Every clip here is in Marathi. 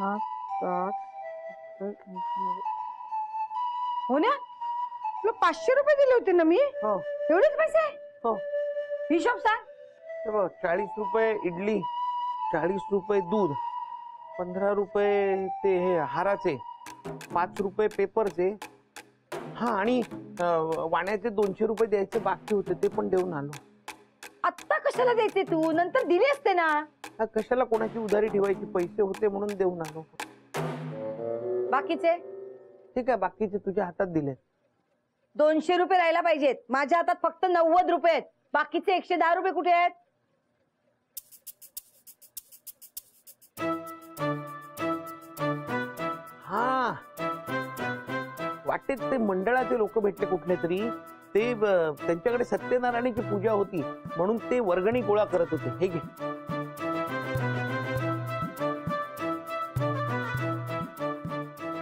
5 7 हो ना, तुला 500 रुपये दिले होते ना मी. हो. एवढेच पैसे? हो. हिशोब सांग. 40 रुपये इडली, 40 रुपये दूध, 15 रुपये ते हे हाराचे, 5 रुपये पेपरचे. हा, आणि वाण्याचे 200 रुपये द्यायचे बाकी होते, ते पण देऊन आलो. आत्ता कशाला द्यायचे तू? नंतर दिले असते ना. कशाला कोणाची उधारी ठेवायची, पैसे होते म्हणून देऊन आलो. बाकीचे? ठीक आहे, बाकीचे तुझ्या हातात दिले. 200 रुपये राहायला पाहिजेत. माझ्या हातात फक्त 90 रुपये आहेत. बाकीचे 110 रुपये कुठे आहेत? हा, वाटेत ते मंडळाचे लोक भेटले कुठले तरी. ते त्यांच्याकडे सत्यनारायणाची पूजा होती म्हणून ते वर्गणी गोळा करत होते. हे घे.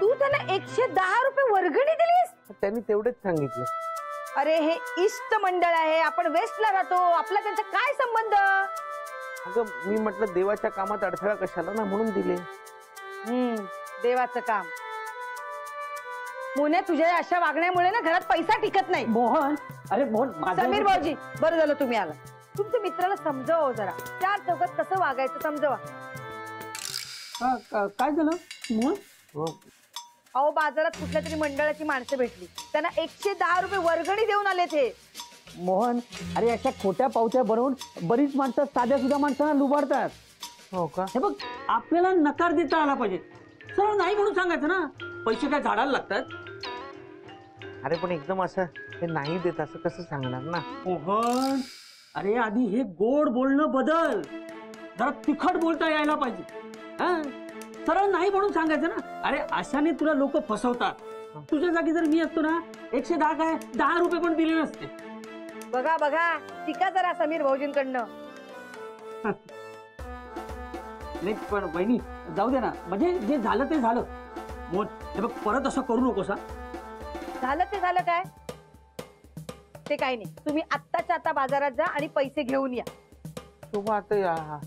तू त्यांना 110 रुपये वर्गणी दिलीस? त्यांनी तेवढेच सांगितले. अरे हे इष्ट मंडळ आहे, आपण वेस्टला राहतो, आपला त्यांचा काय संबंध? अगं मी म्हटलं देवाच्या कामात अडथळा कशाला ना, म्हणून दिले. देवाचं काम. मोन्या, तुझ्या अशा वागण्यामुळे ना घरात पैसा टिकत नाही. मोहन, अरे मोहन. समीर भाऊजी, बरं झालं तुम्ही आला. तुमच्या मित्राला समजावं जरा, 4 चौकात कसं वागायचं समजावा. काय झालं मोहन? अहो, बाजारात कुठल्या तरी मंडळाची माणसं भेटली, त्यांना 110 रुपये वर्गणी देऊन आले ते. मोहन, अरे अशा खोट्या पावत्या बनवून बरीच माणसं साध्या सुद्धा माणसांना लुबाडतात. हो का? हे बघ, आपल्याला नकार देता आला पाहिजे. सरळ नाही म्हणून सांगायचं ना. पैसे काय झाडाला लागतात? अरे पण एकदम असं हे नाही देत असं कसं सांगणार ना. मोहन, अरे आधी हे गोड बोलणं बदल. जरा तिखट बोलता यायला पाहिजे. हा, सरळ नाही म्हणून सांगायचं ना. अरे अशाने तुला लोक फसवतात. तुझ्या जागी जर मी असतो ना, 110 काय 10 रुपये पण दिले नसते. बघा बघा, टिका जरा समीर भाऊजींकडनं. नाही पण वहिनी, जाऊ दे ना. म्हणजे जे झालं ते झालं. मोहन, हे बघ, परत असं करू नकोस. झालं ते झालं काय? ते काही नाही. तुम्ही आत्ताच्या आता बाजारात जा आणि पैसे घेऊन या. शोभा आता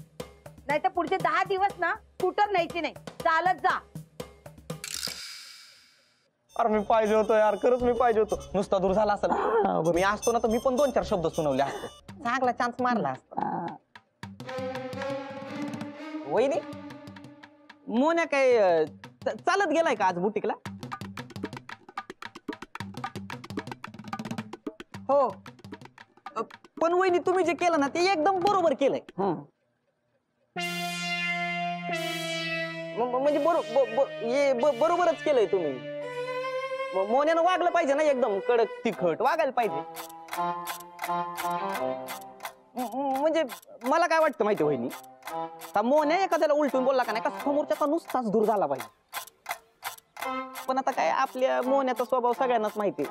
नाही तर पुढचे 10 दिवस ना स्कूटर न्यायची नाही, चालत जा. अरे मी पाहिजे होतो यार, खरंच मी पाहिजे होतो. नुसता दूर झाला असेल, मी असतो ना तर मी पण 2-4 शब्द सुनावले असते. चांगला चान्स मारला असता. वहिनी, मोन्या काय चालत गेलाय का आज बुटीकला? हो. पण वहिनी, तुम्ही जे केलं ना ते एकदम बरोबर केलंय. म्हणजे बरोबरच केलंय तुम्ही. मोन्यानं वागलं पाहिजे ना, एकदम कडक तिखट वागायला पाहिजे. म्हणजे मला काय वाटतं माहिती वहिनी, मोन्या एखाद्याला उलटून बोलला का नाही का समोरच्याचा नुसताच दूर झाला पाहिजे. पण आता काय, आपल्या मोन्याचा स्वभाव सगळ्यांनाच माहिती.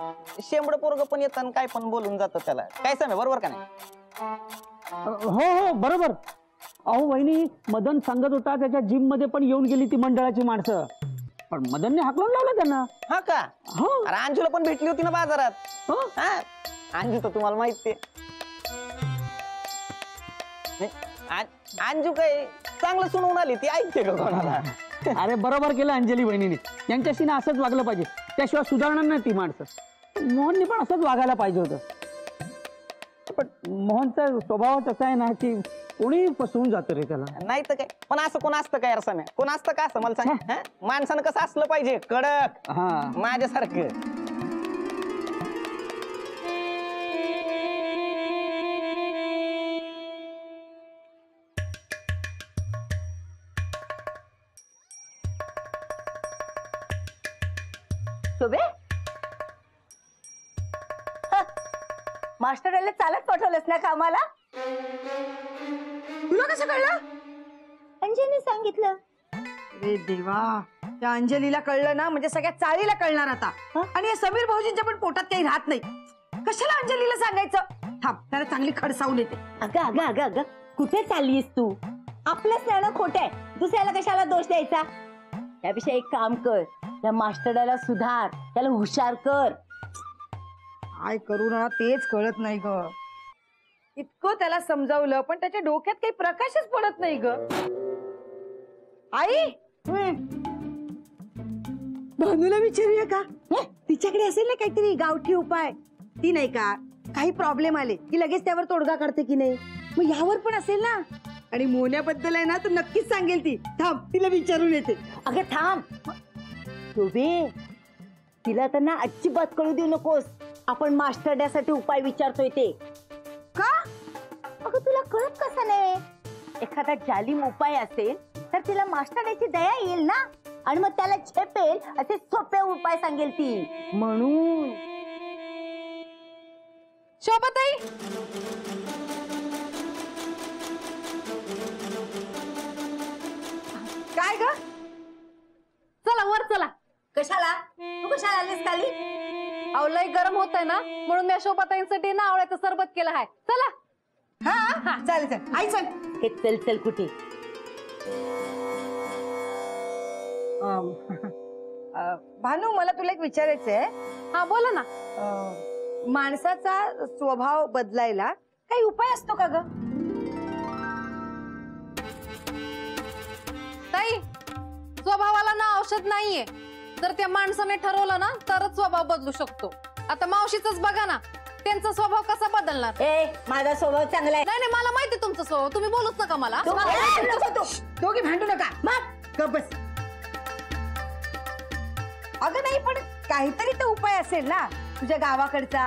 शेंबड पोरग पण येतात आणि काय पण बोलून जातं त्याला. काय सांग, बरोबर का नाही? हो हो बरोबर. अहो वहिनी, मदन सांगत होता त्याच्या जिम मध्ये पण येऊन गेली ती मंडळाची माणसं, पण मदनने हाकलून लावलं त्यांना. हा का? हो. अरे अंजूला पण भेटली होती ना बाजारात. अंजू तर तुम्हाला माहिती आहे. अंजू काय चांगलं सुनवून आली, ती ऐकते का कोणाला? अरे बरोबर केलं अंजली वहिनीने. यांच्याशी ना असंच वागलं पाहिजे, त्याशिवाय सुधारणार नाही ती माणसं. मोहनने पण असंच वागायला पाहिजे होतं. पण मोहनचा स्वभावच असा आहे ना की कोणी फसवून जातं रे त्याला. नाही तर काय. पण असं कोण असतं काय रसाम्या? कोण असतं का असं मला सांग. माणसानं कसं असलं पाहिजे, कडक, माझ्यासारखं. शोभे, मास्टर आले चालत पाठवलंस ना कामाला? तुला कसं कळलं? अंजलीने सांगितलं. अरे देवा, त्या अंजलीला कळलं ना म्हणजे सगळ्या चाळीला कळणार आता. आणि समीर भाऊजींच्या पण पोटात काही राहत नाही. कशाला अंजलीला सांगायचं? थांब, त्याला चांगली खडसावून येते. अगं अगं अगं अगं, कुठे चाललीस तू? आपलंच ज्ञान खोटं आहे, दुसऱ्याला कशाला दोष द्यायचा? त्यापेक्षा एक काम कर, त्या मास्टरला सुधार, त्याला हुशार कर. काय करू ना तेच कळत नाही ग. इतकं त्याला समजावलं पण त्याच्या डोक्यात काही प्रकाशच पडत नाही ग. आई, भानूला विचारूया का? तिच्याकडे असेल ना काहीतरी गावठी उपाय. ती नाही का काही प्रॉब्लेम आले की लगेच त्यावर तोडगा काढते की नाही, मग यावर पण असेल ना. आणि मोन्याबद्दल आहे ना तर नक्कीच सांगेल ती. थांब तिला विचारून येते. अगं थांब शोभे, तिला तर ना अजिबात कळू देऊ नकोस आपण मास्टर डॅसाठी उपाय विचारतोय ते. का? अगं तुला कळत कसं नाही? एखादा जालिम उपाय असेल तर तिला मास्टर डॅची दया येईल ना, आणि मग त्याला झेपेल असे सोपे उपाय सांगेल ती म्हणून. शोभाताई, काय ग? चला वर चला. कशाला? तू कशाला आलीस खाली? अहो लय गरम होत आहे ना, म्हणून मी शोभाताईंसाठी ना आवळ्याचं सरबत केलं आहे. चला. हा चालेल चालेल. आई चल. हे चल चल कुठे? भानू, मला तुला एक विचारायचंय. हा बोला ना. माणसाचा स्वभाव बदलायला काही उपाय असतो का ग? ताई, स्वभावाला ना औषध नाहीये. जर त्या माणसाने ठरवलं ना तरच स्वभाव बदलू शकतो. आता मावशीच बघा ना, त्यांचा स्वभाव कसा बदलणार? ए, माझा स्वभाव चांगला आहे. नाही नाही, मला माहिती तुमचा स्वभाव. तुम्ही बोलूच नका मला. दोघी भांडू नका. गप बस. अगं नाही, पण काहीतरी तर उपाय असेल ना तुझ्या गावाकडचा.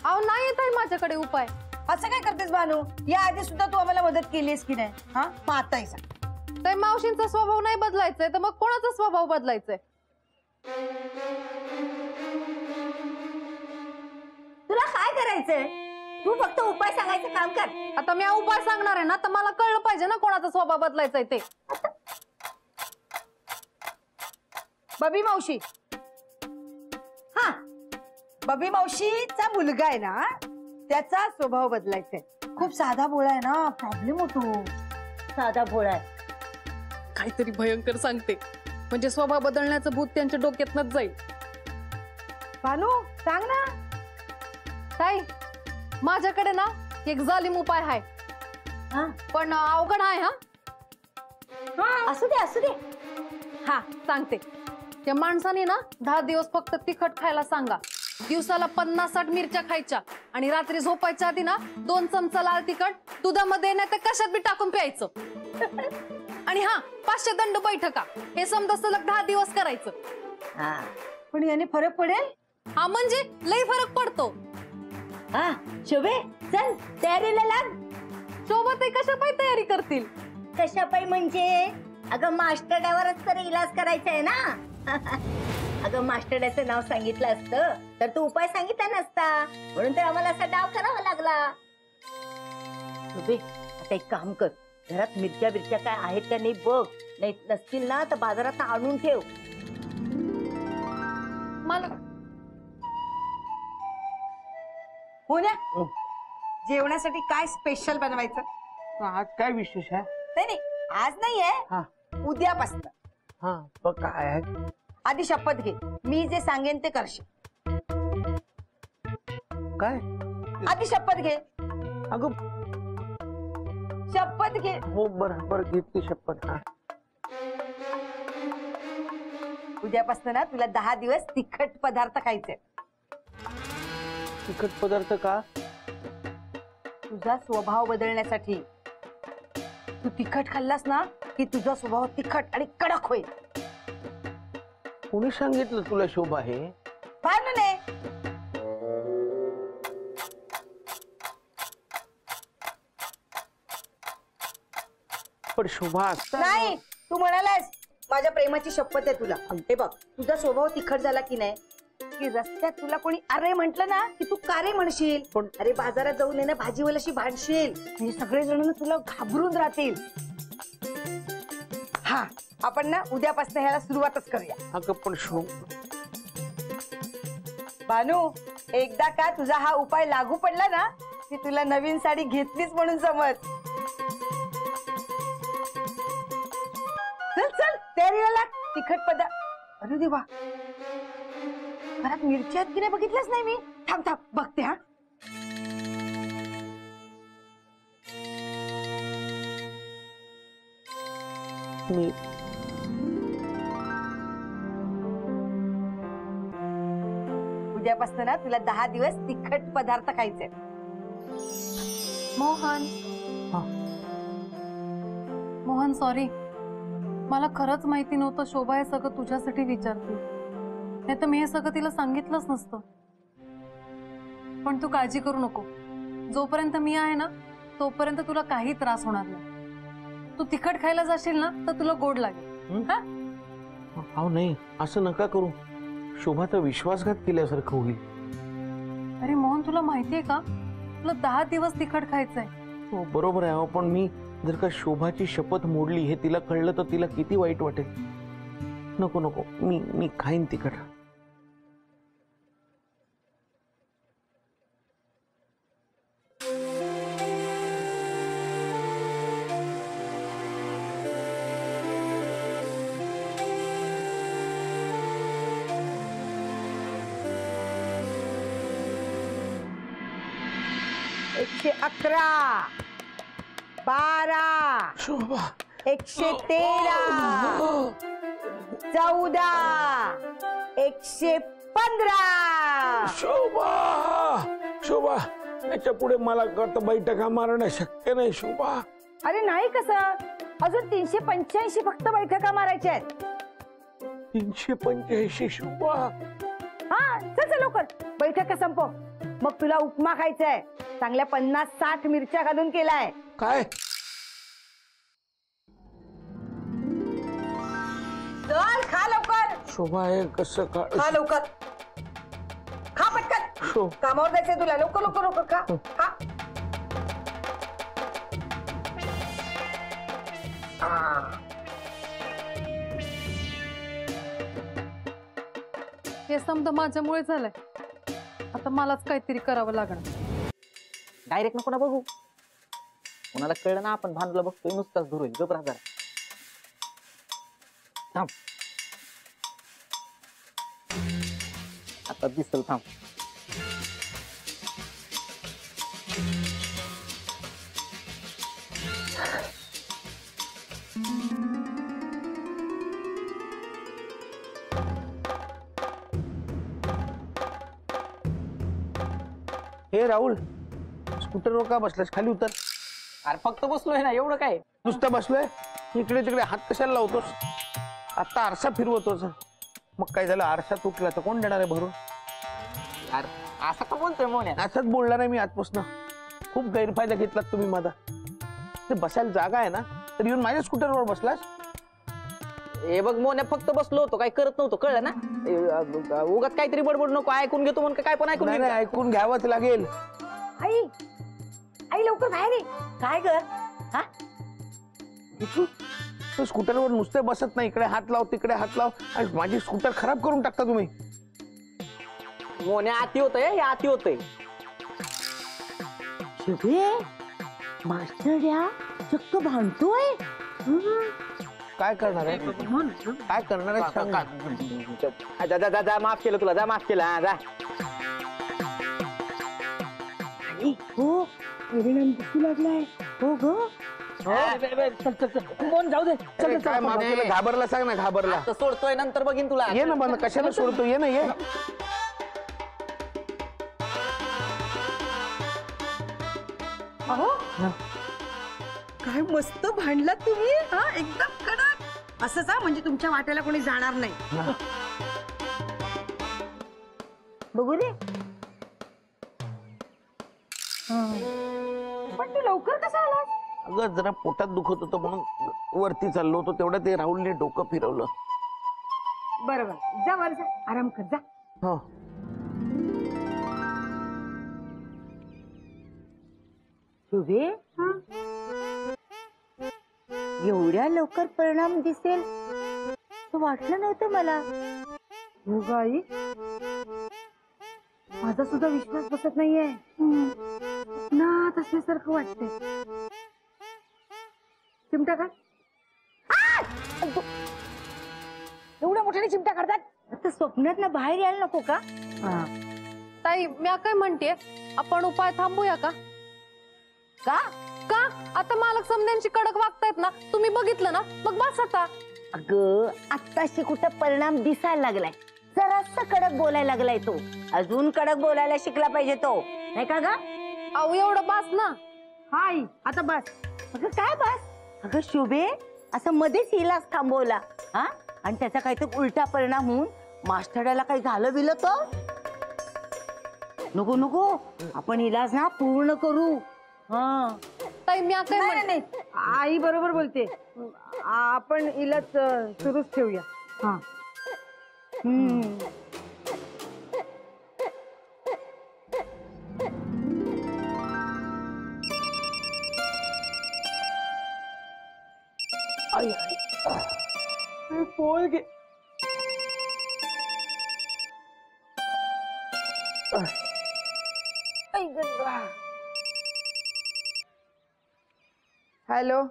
अहो नाही येत आहे माझ्याकडे उपाय. असं काय करतेस भानू? या आधी सुद्धा तू आम्हाला मदत केलीस की नाही? हा, मग आताही सांग. ताई, मावशींचा स्वभाव नाही बदलायचाय तर मग कोणाचा स्वभाव बदलायचाय? तुला काय करायचंय? तू फक्त उपाय सांगायचं काम कर. आता मी हा उपाय सांगणार आहे ना, तर मला कळलं पाहिजे ना कोणाचा स्वभाव बदलायचाय ते. बबी मावशी. हा, बबी मावशीचा मुलगा आहे ना, त्याचा स्वभाव बदलायचाय. खूप साधा भोळा आहे ना, प्रॉब्लेम होतो. साधा भोळा आहे. काहीतरी भयंकर सांगते, म्हणजे स्वभाव बदलण्याचं भूत त्यांच्या डोक्यातनच जाईल. भानू सांग ना. ताई, माझ्याकडे ना एक जालिम उपाय आहे, हा, पण अवघड आहे. हा असू दे असू दे. हा सांगते. त्या माणसाने ना 10 दिवस फक्त तिखट खायला सांगा. दिवसाला 50-60 मिरच्या खायच्या आणि रात्री झोपायच्या आधी ना 2 चमचा लाल तिखट दुधामध्ये नाही तर कशात बी टाकून प्यायचं. आणि हा 500 दंड बैठका. हे समजा सलग 10 दिवस करायचं. हा पण याने फरक पडेल? हा म्हणजे लई फरक पडतो. हा, शोभे चल तयारीला लाग. सोबत कशा पाय तयारी करतील? कशा पाई म्हणजे? अगं मास्टरड्यावरच तर इलाज करायचा आहे ना. अगं मास्टरड्याचं नाव सांगितलं असतं तर तू उपाय सांगितला नसता, म्हणून तर आम्हाला असा डाव करावा लागला. शोभे, आता एक काम कर, घरात मिरच्या बिरच्या काय आहेत का नाही बघ. नाही नसतील ना तर बाजारात आणून ठेव. मला हो ना. जेवणासाठी काय स्पेशल बनवायचं? आज काय विशेष आहे? नाही नाही, आज नाहीये, हा उद्यापासून. हा, मग काय आहे? आधी शपथ घे, मी जे सांगेन ते करशील. काय? आधी शपथ घे. अगं शपथ घे. हो, बरं घेतली शपथ. हा, उद्यापासून ना तुला 10 दिवस तिखट पदार्थ खायचे. तिखट पदार्थ का? तुझा स्वभाव बदलण्यासाठी. तू तिखट खाल्लास ना की तुझा स्वभाव तिखट आणि कडक होईल. कोणी सांगितलं तुला शोभा हे? भानूने. पण शोभा असता नाही, तू म्हणालास माझ्या प्रेमाची शपथ आहे तुला. हे बघ, तुझा स्वभाव तिखट झाला की नाही की रस्त्यात तुला कोणी अरे म्हंटल ना की तू का रे म्हणशील. पण अरे बाजारात जाऊन ना भाजीवाल्याशी भांडशील, म्हणजे सगळे जण तुला घाबरून राहतील. हा, आपण ना उद्यापासून ह्याला सुरुवातच करूया. अगं पण भानू, एकदा का तुझा हा उपाय लागू पडला ना की तुला नवीन साडी घेतलीच म्हणून समज. चल चल तयारीला लाग. तिखट पदार्थ. अरे देवा, घरात मिरची आहेत की नाही बघितलंच नाही मी. थांब थांब बघते. हा, मी उद्यापासून ना तुला 10 दिवस तिखट पदार्थ खायचे. मोहन हा. मोहन सॉरी, मला खरंच माहिती नव्हतं शोभा हे सगळं तुझ्यासाठी विचारते. नाही तर मी हे सगळं तिला सांगितलंच नसतं. पण तू काळजी करू नको, जोपर्यंत मी आहे ना तोपर्यंत तुला काही त्रास होणार नाही. तू तिखट खायला जाशील ना तर तुला गोड लागेल. हा? अहो नाही, असं नका करू. शोभाचा विश्वासघात केल्यासारखं होईल. अरे मोहन, तुला माहितीये का, तुला 10 दिवस तिखट खायचंय. हो बरोबर आहे. अहो पण मी जर का शोभाची शपथ मोडली हे तिला कळलं तर तिला किती वाईट वाटेल. नको नको, मी खाईन तिखट. एकशे 11, 12, शोभा 113, 14, 115. शोभा शोभा, याच्या पुढे मला करता बैठका मारणं शक्य नाही शोभा. अरे नाही कसं, अजून 385 फक्त बैठका मारायच्या आहेत. 385 शोभा. हा चल चल लवकर बैठका संपव. मग तुला उपमा खायचाय, चांगल्या 50-60 मिरच्या घालून केलाय. काय चल खा लवकर, शोभा हे कसं खा का लवकर, खा पटकन. कामावर जायचंय तुला, लवकर लवकर लवकर खा खा. हे समजा माझ्यामुळे झालंय. आता मलाच काहीतरी करावं लागणार. डायरेक्ट नको ना बघू, कोणाला कळलं ना आपण भांडूला बघतोय नुसताच धरून घबरा जरा. थांब, आता दिसल. थांब, हे राहुल, स्कूटरवर का बसलास? खाली उतर. अरे फक्त बसलोय ना, एवढं काय. नुसतं बसलोय, इकडे तिकडे हात कशाला लावतोस? आता आरसा फिरवतोस. मग काय झालं, आरसा तुटला तर कोण देणार आहे भरून? अरे असं का बोलतोय मोन्या? असंच बोलला नाही मी आजपासून. खूप गैरफायदा घेतलात तुम्ही माझा. ते बसायला जागा आहे ना, तर येऊन माझ्या स्कूटरवर बसलास. हे बघ मोन्या, फक्त बसलो होतो, काय करत नव्हतो, कळलं ना. उगाच काहीतरी बडबड नको, ऐकून घेतो म्हणून काय पण ऐकून नाही नाही, घेतो. ऐकून घ्यावंच लागेल. आई आई लवकर बाहेर ये. काय ग? हा तू स्कूटरवर नुसते बसत नाही, इकडे हात लाव तिकडे हात लाव, आणि माझी स्कूटर खराब करून टाकता तुम्ही. मोन्या आती होतंय, हे आती होतंय. शुभे मास्टर या चक्क भांडतोय. काय करणार आहे? काय करणार आहे सांग. जा जा जा जा, माफ केलं तुला, जा माफ केलं. हा जा. हो परिणाम दिसू लागलाय. हो ग, मोन जाऊ दे. अरे, काय माफ केलं? घाबरला सांग ना, घाबरला. आता सोडतोय, नंतर बघीन तुला. ये ना बंद, कशाला सोडतो? ये ना, ये. अहो काय मस्त भांडलात तुम्ही. हा एकदम कडक. असंच हा, म्हणजे तुमच्या वाट्याला कोणी जाणार नाही. बघू दे. पण तू लवकर कसा आलास? अगं जरा पोटात दुखत होतं म्हणून वरती चाललो होतो, तेवढं ते राहुलने डोकं फिरवलं. बरोबर, जा वर जा, आराम कर जा. हो. शुभे एवढ्या लवकर परिणाम दिसेल तर वाटलं नव्हतं मला. हो गाई, माझा सुद्धा विश्वास बसत नाहीये ना, तसल्यासारखं वाटतंय. चिमटा काढ. एवढ्या मोठ्याने चिमटा काढतात. आता स्वप्नात ना बाहेर यायला नको का? ताई, मी काय म्हणते, आपण उपाय थांबूया का? का? का? आता मालक समध्यांची कडक वागतायत ना, तुम्ही बघितलं ना, मग बस आता. अगं आत्ताशी कुठं परिणाम दिसायला लागलाय. जरासं कडक बोलायला लागलाय तो. अजून कडक बोलायला शिकला पाहिजे तो, नाही का ग? अहो एवढं बास ना. हा आई आता बस. अगं काय बस? अगं शोभे, असं मध्येच इलाज थांबवला हा, आणि त्याचा काहीतरी उलटा परिणाम होऊन मास्टरला काही झालं बिलं तर नको नको, आपण इलाज ना पूर्ण करू. हा ताई मी आता नाही नाही, आई बरोबर बोलते. आपण इलाज सुरूच ठेवूया. हा पोळ घे. हॅलो.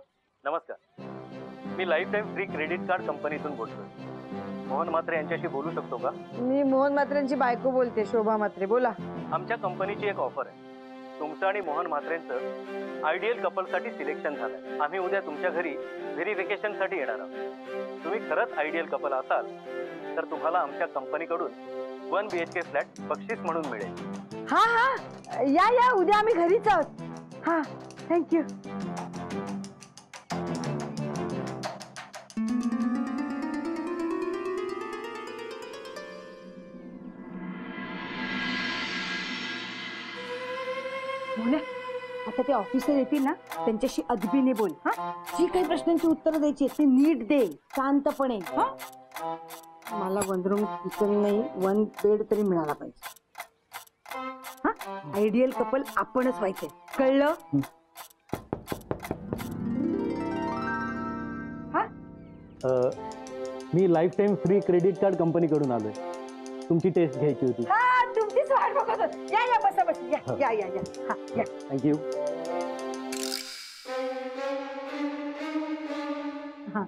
नमस्कार, मी life time free credit card कंपनीतून बोलतोय. मोहन म्हात्रे यांच्याशी बोलू शकतो का? मी मोहन म्हात्रेंची बायको बोलते, शोभा म्हात्रे. बोला. आमच्या कंपनीची एक ऑफर आहे. तुमचं आणि मोहन म्हात्रेंचं आयडियल कपलसाठी सिलेक्शन झालंय. आम्ही उद्या तुमच्या घरी व्हेरिफिकेशनसाठी येणार आहोत. तुम्ही खरंच आयडियल कपल असाल तर तुम्हाला आमच्या कंपनीकडून 1 BHK फ्लॅट बक्षीस म्हणून मिळेल. हा हा, या या, उद्या आम्ही घरीच आहोत. हा, थँक्यू. आता ते ऑफिसर येतील ना, त्यांच्याशी अदबीने बोल. हा, जी काही प्रश्नांची उत्तरं द्यायची ते नीट दे, शांतपणे. हा, मला 1 रूम किचन नाही, 1 बेड तरी मिळाला पाहिजे. हा, आयडियल कपल आपणच व्हायचंय, कळलं? हा, मी life time free credit card कंपनीकडून आलोय. तुमची टेस्ट घ्यायची होती. हा, तुमचीच वाट बघत होते. या या, बसा बस. या या या या. हा, या. थँक्यू. हा,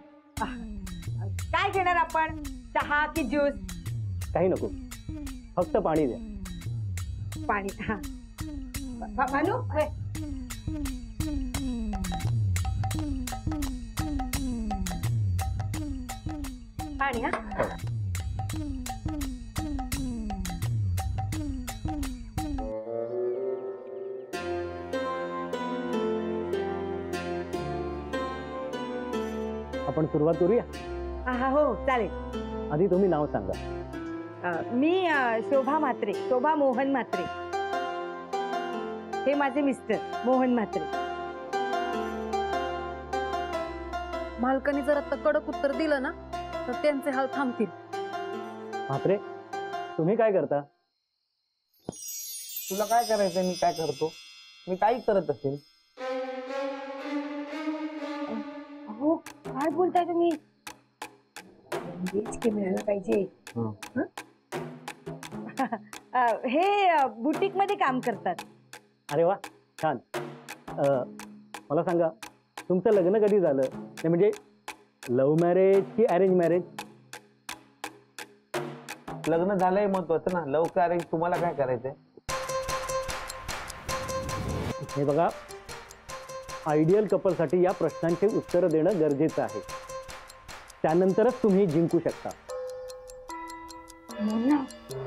काय घेणार आपण, चहा की ज्यूस? काही नको, फक्त पाणी द्या. पाणी. हा, भानू, हे. पाणी. हा, आपण सुरुवात करूया. हा, हो चालेल. आधी तुम्ही नाव सांगा. मी शोभा म्हात्रे, शोभा मोहन म्हात्रे. हे माझे मिस्टर मोहन म्हात्रे. मालकाने जर आता कडक उत्तर दिलं ना तर त्यांचे हाल थांबतील. म्हात्रे, तुम्ही काय करता? तुला काय करायचं, मी काय करतो? मी काही करत असेल. हो, काय बोलताय तुम्ही? BHK मिळालं पाहिजे. हे बुटीक मध्ये काम करतात. अरे वा, छान. मला सांगा, तुमचं लग्न कधी झालं? ते म्हणजे लव्ह मॅरेज की अरेंज मॅरेज? लग्न झालंय महत्वाचं ना, लव्ह का अरेंज तुम्हाला काय करायचंय? हे बघा, आयडियल कपलसाठी या प्रश्नांचे उत्तर देणं गरजेचं आहे. त्यानंतरच तुम्ही जिंकू शकता.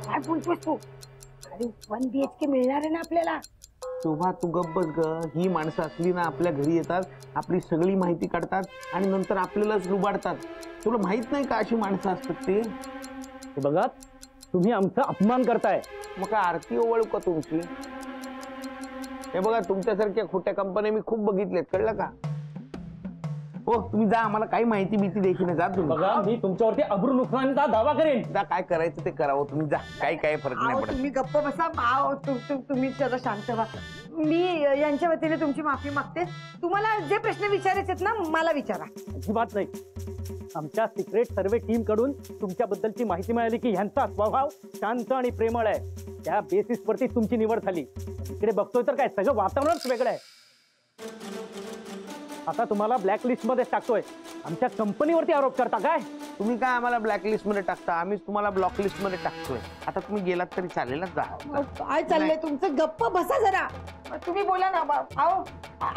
काय बोलतोस तू? अरे 1 BHK मिळणार आहे ना आपल्याला. शोभा, तू गप्प बस ग. ही माणसं असली ना, आपल्या घरी येतात, आपली सगळी माहिती काढतात आणि नंतर आपल्यालाच लुबाडतात. तुला माहित नाही का अशी माणसं असतात ते? हे बघा, तुम्ही आमचा अपमान करताय. मग काय आरती ओवळू का तुमची? हे बघा, तुमच्यासारख्या खोट्या कंपन्या मी खूप बघितल्यात, कळलं का? हो, तुम्ही जा, आम्हाला काही माहिती भीती द्यायची नाही. जा तुम्ही. बघा, मी तुमच्यावरती अब्रू नुकसानीचा दावा करेन. जा, काय करायचं ते करावं. तुम्ही जा, काही फरक नाही पडत. तुम्ही गप्प बसा. तुम्ही जरा शांत व्हा. मी यांच्या वतीने तुमची माफी मागते. तुम्हाला जे प्रश्न विचारायचे ना, मला विचारा. अजिबात नाही. आमच्या सिक्रेट सर्वे टीम कडून तुमच्याबद्दलची माहिती मिळाली की ह्यांचा स्वभाव शांत आणि प्रेमळ आहे. त्या बेसिस वरती तुमची निवड झाली. इकडे बघतोय तर काय, सगळं वातावरणच वेगळं आहे. आता तुम्हाला ब्लॅकलिस्ट मध्ये टाकतोय. आमच्या कंपनीवरती आरोप करता काय? तुम्ही काय आम्हाला ब्लॅकलिस्ट मध्ये टाकता? आम्हीच तुम्हाला ब्लॉकलिस्ट मध्ये टाकतोय. आता तुम्ही गेलात तरी चालेल ना. जा. काय चाललंय तुमचं? गप्प बसा जरा. तुम्ही बोला ना. अहो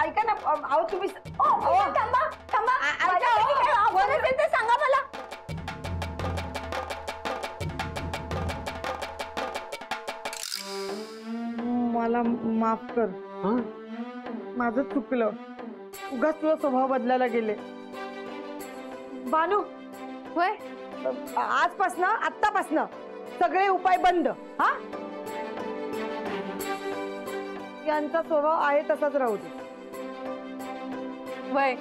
ऐका ना. अहो तुम्ही थांबा थांबा, माझ्यासाठी काय ऑफर असेल ते सांगा मला. मला माफ कर. हं? माझं चुकलं. उगाच तुझा स्वभाव बदलायला गेले. बानू, होय आजपासनं आत्तापासनं सगळे उपाय बंद. हा, यांचा स्वभाव आहे तसाच राहू दे. होय